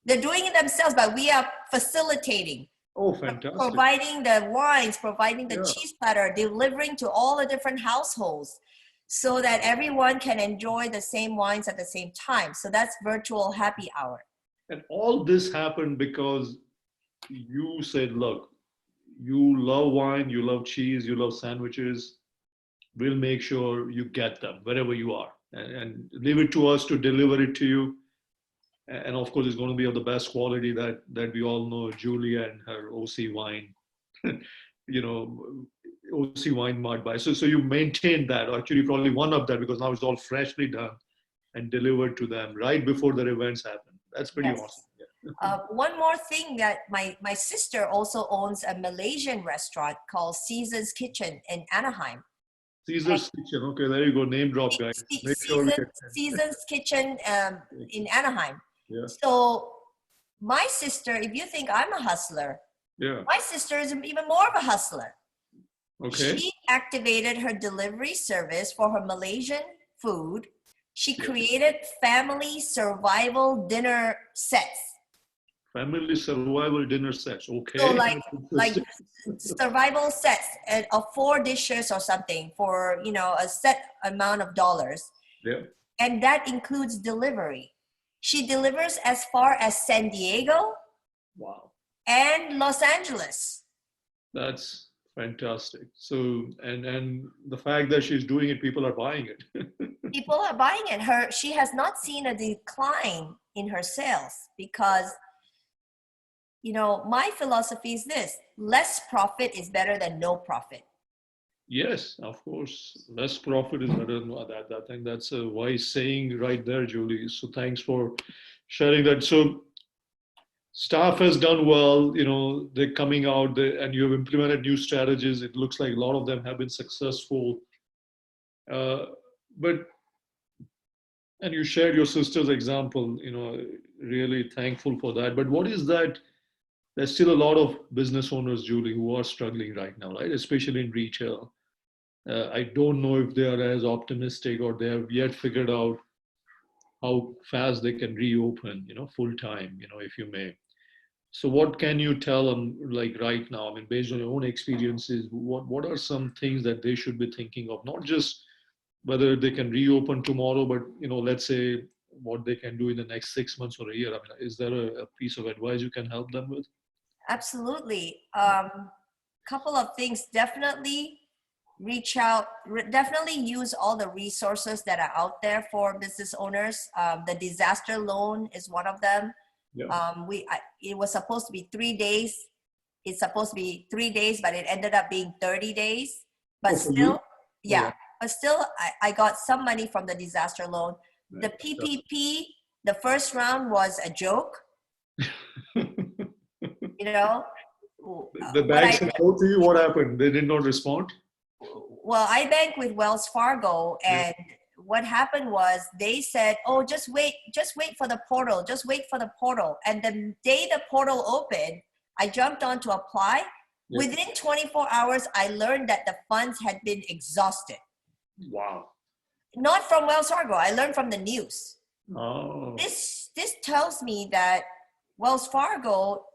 They're doing it themselves, but we are facilitating. Oh, fantastic. Providing the wines, providing the cheese platter, delivering to all the different households so that everyone can enjoy the same wines at the same time. So that's virtual happy hour. And all this happened because you said, look, you love wine, you love cheese, you love sandwiches. We'll make sure you get them wherever you are, and leave it to us to deliver it to you. And of course, it's going to be of the best quality that we all know. Julia and her OC wine, you know, OC Wine Mart buy. So you maintain that. Actually, probably one of that because now it's all freshly done and delivered to them right before their events happen. That's pretty Yes. awesome. Yeah. One more thing that my sister also owns a Malaysian restaurant called Season's Kitchen in Anaheim. Caesar's Kitchen. Okay, there you go. Name drop, guys. Make sure we get Season's Kitchen in Anaheim. Yeah. So my sister, if you think I'm a hustler, Yeah. my sister is even more of a hustler. Okay. She activated her delivery service for her Malaysian food. She created family survival dinner sets. Family survival dinner sets. Okay. So like survival sets of 4 dishes or something for, you know, a set amount of dollars. Yeah. And that includes delivery. She delivers as far as San Diego. Wow. And Los Angeles. That's fantastic. So and the fact that she's doing it, people are buying it. People are buying it. She has not seen a decline in her sales because, you know, my philosophy is this: less profit is better than no profit. Yes, of course. Less profit is better than that. I think that's a wise saying right there, Julie. So thanks for sharing that. So staff has done well, you know, they're coming out and you have implemented new strategies. It looks like a lot of them have been successful. But and you shared your sister's example, you know, really thankful for that. But what is that? There's still a lot of business owners, Julie, who are struggling right now, right? Especially in retail. I don't know if they are as optimistic or they have yet figured out how fast they can reopen, you know, full time, you know, if you may. So what can you tell them like right now? I mean, based on your own experiences, what are some things that they should be thinking of? Not just whether they can reopen tomorrow, but you know, let's say what they can do in the next 6 months or a year. I mean, is there a piece of advice you can help them with? Absolutely. Couple of things. Definitely reach out. Definitely use all the resources that are out there for business owners. The disaster loan is one of them. Yeah. It was supposed to be 3 days. It's supposed to be 3 days, but it ended up being 30 days. But still, yeah. But still, I got some money from the disaster loan. The PPP, the first round was a joke. You know, the banks told you what happened. They did not respond. Well, I bank with Wells Fargo, and what happened was they said, "Oh, just wait for the portal, just wait for the portal." And the day the portal opened, I jumped on to apply. Yep. Within 24 hours, I learned that the funds had been exhausted. Wow. Not from Wells Fargo. I learned from the news. Oh. This tells me that Wells Fargo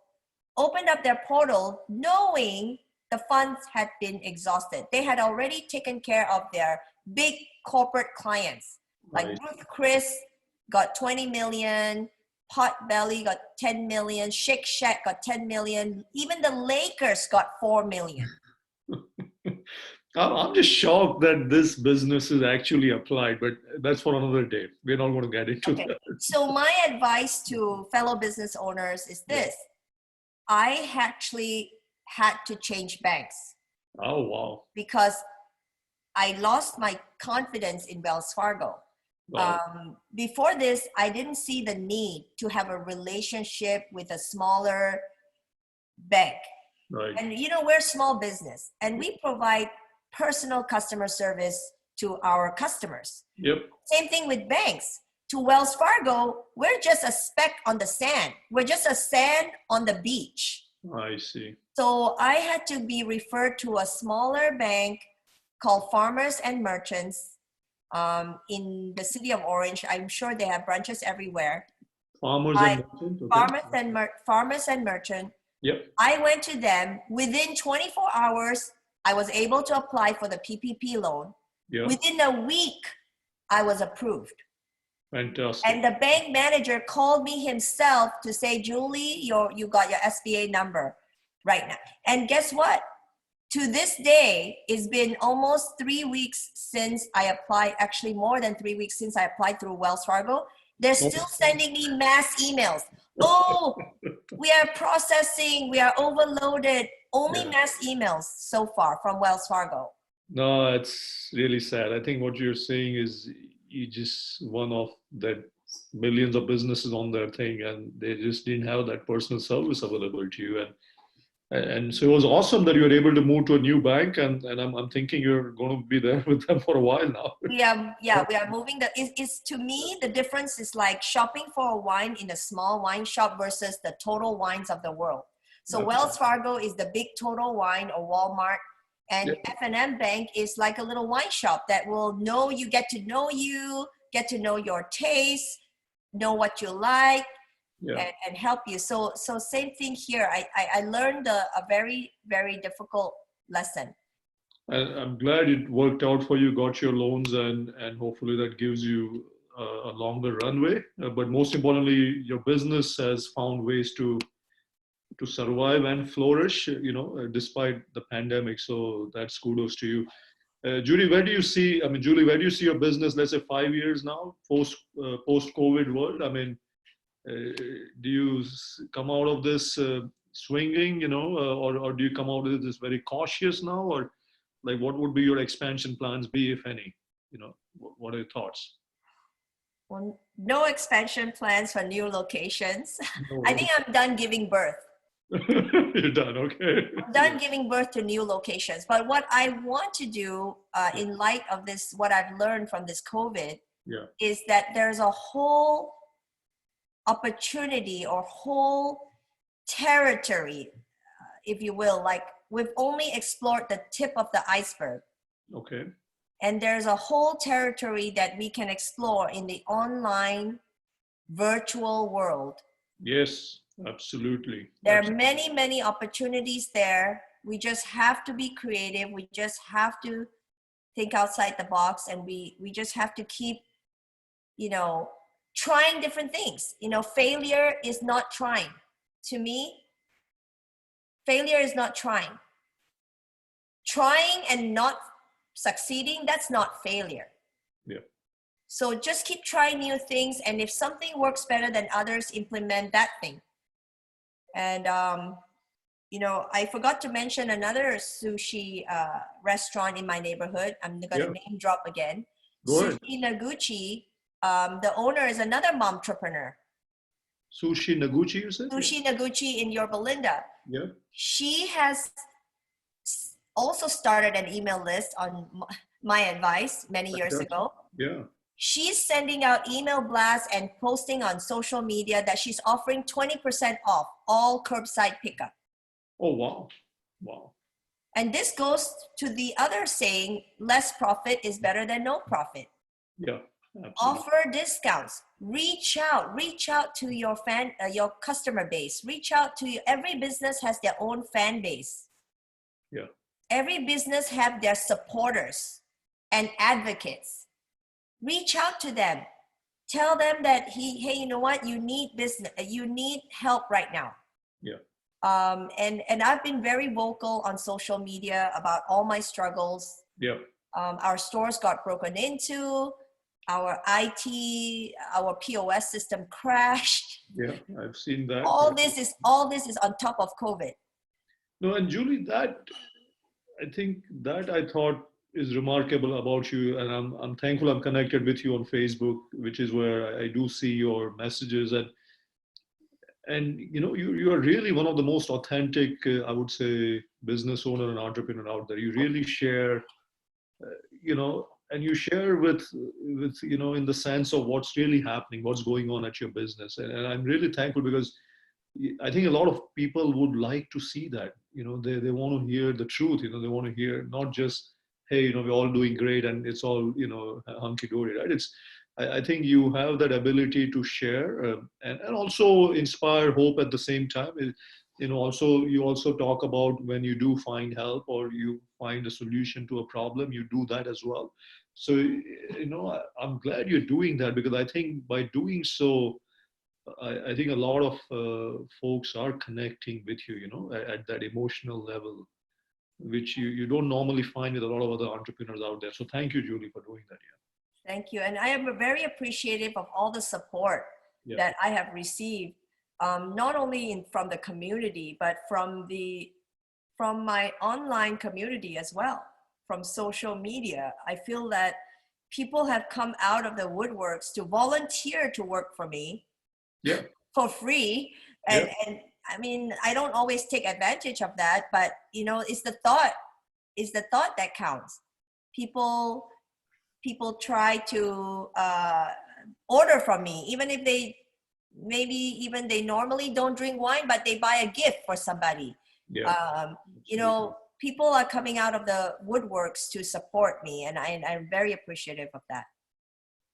opened up their portal knowing the funds had been exhausted. They had already taken care of their big corporate clients. Like Ruth Chris got 20 million, Potbelly got 10 million, Shake Shack got 10 million, even the Lakers got 4 million. I'm just shocked that this business is actually applied, but that's for another day. We're not going to get into that. So my advice to fellow business owners is this. I actually had to change banks. Oh, wow. Because I lost my confidence in Wells Fargo. Wow. Before this, I didn't see the need to have a relationship with a smaller bank. Right. And you know, we're a small business and we provide personal customer service to our customers. Yep. Same thing with banks. To Wells Fargo, we're just a speck on the sand. We're just a sand on the beach. I see. So I had to be referred to a smaller bank called Farmers and Merchants in the city of Orange. I'm sure they have branches everywhere. Farmers and Merchants? Okay. Farmers and Merchant. Yep. I went to them. Within 24 hours, I was able to apply for the PPP loan. Yep. Within a week, I was approved. Fantastic. And the bank manager called me himself to say, Julie, you got your SBA number right now. And guess what? To this day, it's been almost 3 weeks since I applied, actually more than 3 weeks since I applied through Wells Fargo. They're still sending me mass emails. Oh, we are processing, we are overloaded. Only mass emails so far from Wells Fargo. No, it's really sad. I think what you're saying is you just one of that millions of businesses on their thing, and they just didn't have that personal service available to you. And so it was awesome that you were able to move to a new bank, and I'm thinking you're going to be there with them for a while now. We are moving. Is to me, the difference is like shopping for a wine in a small wine shop versus the total wines of the world. So Wells Fargo is the big total wine, or Walmart, and F&M Bank is like a little wine shop that will know you, get to know you, get to know your taste, know what you like, and help you. So same thing here. I learned a very, very difficult lesson. I'm glad it worked out for you, got your loans, and hopefully that gives you a longer runway. But most importantly, your business has found ways to survive and flourish, despite the pandemic. So that's kudos to you. Julie, where do you see? I mean, Julie, where do you see your business? Let's say 5 years now, post COVID world. I mean, do you come out of this swinging, or do you come out of this very cautious now, or like what would be your expansion plans be, if any? What are your thoughts? Well, no expansion plans for new locations. No. I think I'm done giving birth. You're done, okay. I'm done giving birth to new locations. But what I want to do in light of this, what I've learned from this COVID, is that there's a whole opportunity or whole territory, if you will, like we've only explored the tip of the iceberg. Okay. And there's a whole territory that we can explore in the online virtual world. Yes, absolutely. There are many, many opportunities there. We just have to be creative. We just have to think outside the box, and we just have to keep, trying different things. Failure is not trying. To me, failure is not trying. Trying and not succeeding, that's not failure. Yeah. So just keep trying new things, and if something works better than others, implement that thing. And I forgot to mention another sushi restaurant in my neighborhood. I'm going to name drop again. Sushi Noguchi. The owner is another momtrepreneur. Sushi Noguchi, you said? Sushi Noguchi in Yorba Linda. Yeah. She has also started an email list on my advice many years ago. Yeah. She's sending out email blasts and posting on social media that she's offering 20% off all curbside pickup. Oh, wow. Wow. And this goes to the other saying, less profit is better than no profit. Yeah, absolutely. Offer discounts. Reach out to your your customer base. Reach out to every business has their own fan base. Yeah. Every business have their supporters and advocates. Reach out to them. Tell them that hey, you know what? You need business. You need help right now. Yeah. And I've been very vocal on social media about all my struggles. Yeah. Our stores got broken into. Our IT, our POS system crashed. Yeah, I've seen that. All this is on top of COVID. No, and Julie, I thought is remarkable about you, and I'm thankful I'm connected with you on Facebook, which is where I do see your messages, and you are really one of the most authentic, I would say, business owner and entrepreneur out there. You really share, and you share with in the sense of what's really happening, what's going on at your business, and I'm really thankful because I think a lot of people would like to see that. They want to hear the truth. They want to hear not just, hey, we're all doing great and it's all hunky dory, right? I think you have that ability to share and also inspire hope at the same time. You also talk about when you do find help or you find a solution to a problem, you do that as well. So, I'm glad you're doing that, because I think by doing so, I think a lot of folks are connecting with you, at that emotional level, which you don't normally find with a lot of other entrepreneurs out there. So thank you, Julie, for doing that. Thank you. And I am very appreciative of all the support Yeah. that I have received, not only from the community, but from my online community as well, from social media. I feel that people have come out of the woodworks to volunteer to work for me, Yeah. for free. And I mean, I don't always take advantage of that, but it's the thought that counts. People try to order from me, even if they normally don't drink wine, but they buy a gift for somebody. Yeah. People are coming out of the woodworks to support me, and I'm very appreciative of that.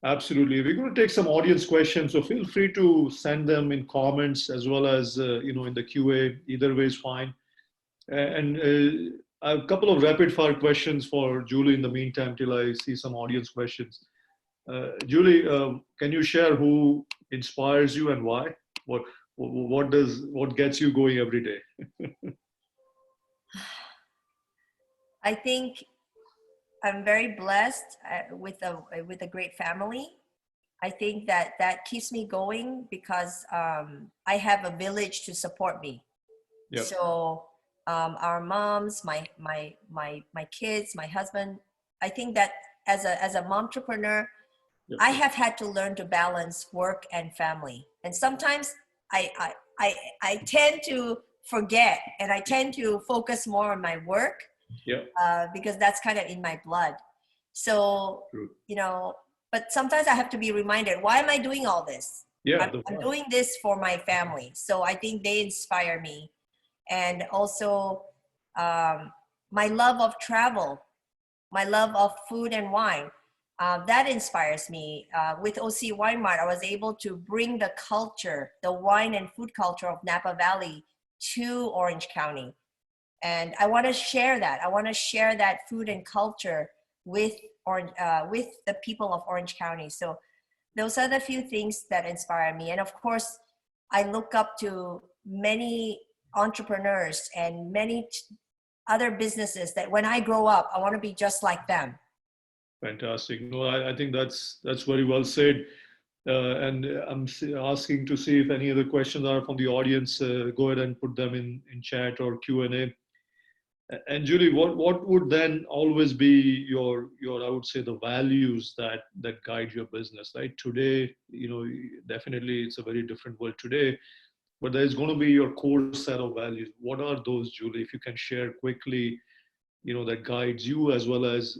Absolutely. We're going to take some audience questions, so feel free to send them in comments as well as in the QA. Either way is fine. And I have a couple of rapid fire questions for Julie in the meantime till I see some audience questions. Julie, can you share who inspires you and why? What gets you going every day? I think I'm very blessed with a great family. I think that keeps me going because I have a village to support me. Yep. So our moms, my kids, my husband. I think that as a momtrepreneur, Yep. I have had to learn to balance work and family. And sometimes I tend to forget, and I tend to focus more on my work. Yeah. Because that's kind of in my blood. So, True. but sometimes I have to be reminded, why am I doing all this? Yeah. I'm doing this for my family. So I think they inspire me. And also my love of travel, my love of food and wine, that inspires me. With OC Wine Mart, I was able to bring the culture, the wine and food culture of Napa Valley to Orange County. And I want to share that. I want to share that food and culture with the people of Orange County. So those are the few things that inspire me. And of course, I look up to many entrepreneurs and many other businesses that when I grow up, I want to be just like them. Fantastic. No, I think that's very well said. And I'm asking to see if any other questions are from the audience. Go ahead and put them in chat or Q&A. And Julie, what would then always be your I would say the values that guide your business, right? Today, definitely it's a very different world today, but there's going to be your core set of values. What are those, Julie? If you can share quickly, that guides you, as well as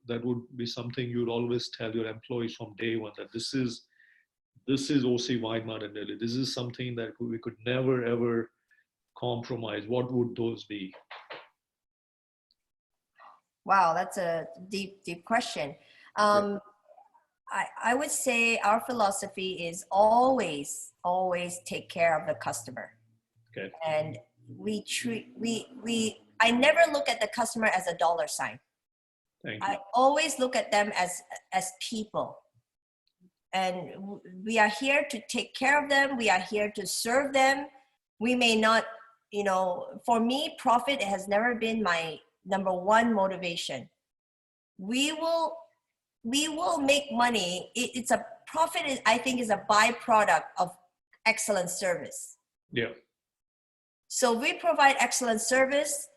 that would be something you'd always tell your employees from day one, that this is OC Wine Mart Deli. This is something that we could never ever compromise. What would those be? Wow, that's a deep question. I would say our philosophy is always take care of the customer. Okay. And I never look at the customer as a dollar sign. Thank you. I always look at them as people. And we are here to take care of them. We are here to serve them. We may not, for me, profit has never been my number one motivation. We will make money. It's a profit. I think is a byproduct of excellent service. Yeah. So we provide excellent service.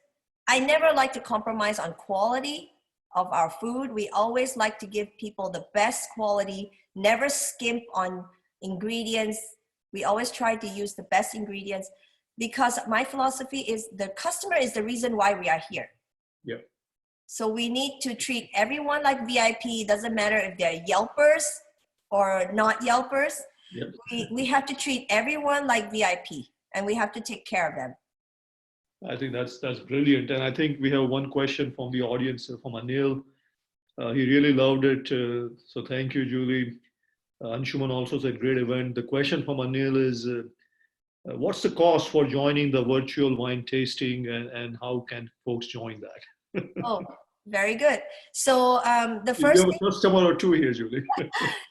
I never like to compromise on quality of our food. We always like to give people the best quality, never skimp on ingredients. We always try to use the best ingredients because my philosophy is the customer is the reason why we are here. Yeah. So we need to treat everyone like VIP. Doesn't matter if they're Yelpers or not Yelpers. Yep. We have to treat everyone like VIP, and we have to take care of them. I think that's brilliant. And I think we have one question from the audience from Anil. He really loved it. So thank you, Julie. Anshuman also said great event. The question from Anil is, what's the cost for joining the virtual wine tasting, and how can folks join that? Oh, Very good. So the You first have a customer or two here, Julie.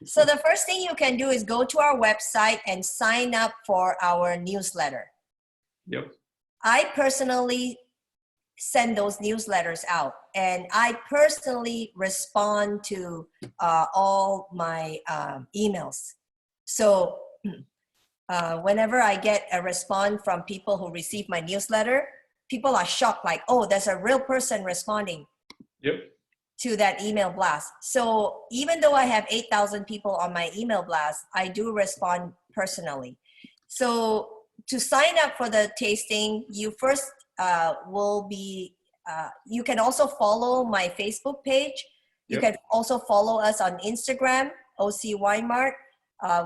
so the first thing you can do is go to our website and sign up for our newsletter. Yep. I personally send those newsletters out, and I personally respond to all my emails. So whenever I get a response from people who receive my newsletter, people are shocked, like, oh, there's a real person responding Yep. to that email blast. So even though I have 8,000 people on my email blast, I do respond personally. So to sign up for the tasting, you first will be, you can also follow my Facebook page. You Yep. can also follow us on Instagram, OC Wine Mart.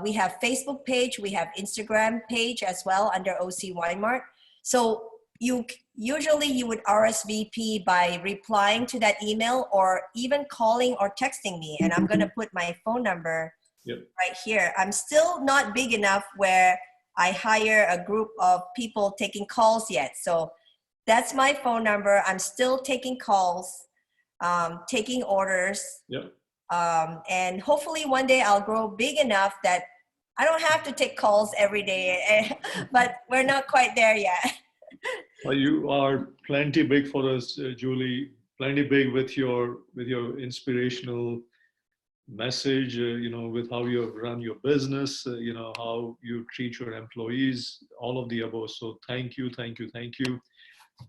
We have Facebook page, we have Instagram page as well under OC Wine Mart. So usually you would RSVP by replying to that email or even calling or texting me. And I'm going to put my phone number right here. I'm still not big enough where I hire a group of people taking calls yet. So that's my phone number. I'm still taking calls, taking orders. Yep. And hopefully one day I'll grow big enough that I don't have to take calls every day, but we're not quite there yet. You are plenty big for us, Julie. Plenty big with your inspirational message. With how you run your business. How you treat your employees. All of the above. So thank you.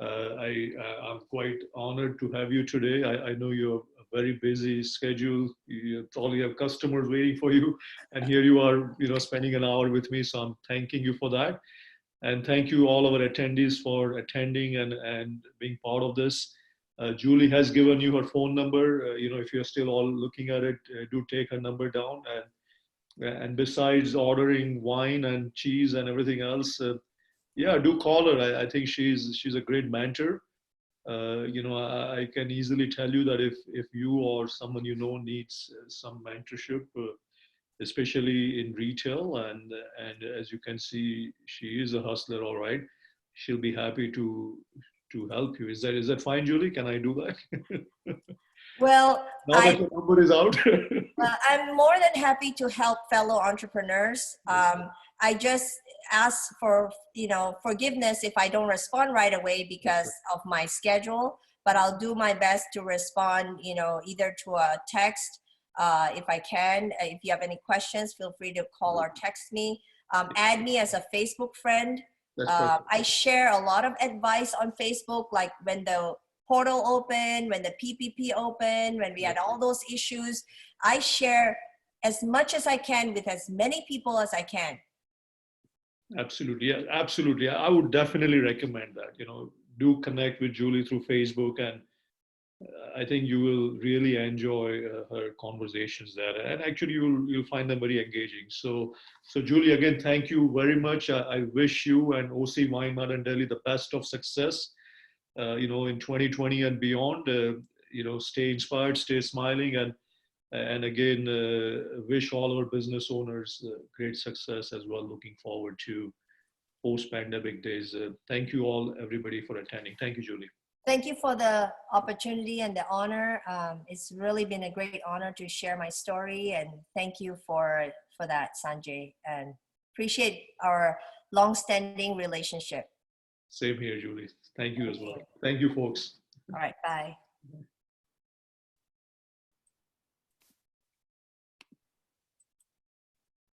I'm quite honored to have you today. I know you're a very busy schedule. You probably have customers waiting for you, and here you are, spending an hour with me. So I'm thanking you for that. And thank you all our attendees for attending and being part of this. Julie has given you her phone number. If you're still all looking at it, do take her number down. And besides ordering wine and cheese and everything else, do call her. I think she's a great mentor. I can easily tell you that if you or someone needs some mentorship, especially in retail, and as you can see, she is a hustler, all right. She'll be happy to help you. Is that fine, Julie? Can I do that? Well, Now that your number is out. I'm more than happy to help fellow entrepreneurs. I just ask for forgiveness if I don't respond right away because of my schedule, but I'll do my best to respond, either to a text if I can. If you have any questions, feel free to call or text me. Add me as a Facebook friend. I share a lot of advice on Facebook, like when the portal open, when the PPP open, when we had all those issues. I share as much as I can with as many people as I can. Absolutely. Yeah, absolutely. I would definitely recommend that. Do connect with Julie through Facebook, and I think you will really enjoy her conversations there. And actually, you'll find them very engaging. So Julie, again, thank you very much. I wish you and OC Wine Mart Deli the best of success. In 2020 and beyond. Stay inspired, stay smiling, and again, wish all our business owners great success as well. Looking forward to post-pandemic days. Thank you all, everybody, for attending. Thank you, Julie. Thank you for the opportunity and the honor. It's really been a great honor to share my story, and thank you for that, Sanjay, and appreciate our long-standing relationship. Same here, Julie. Thank you as well. Thank you, folks. All right, bye.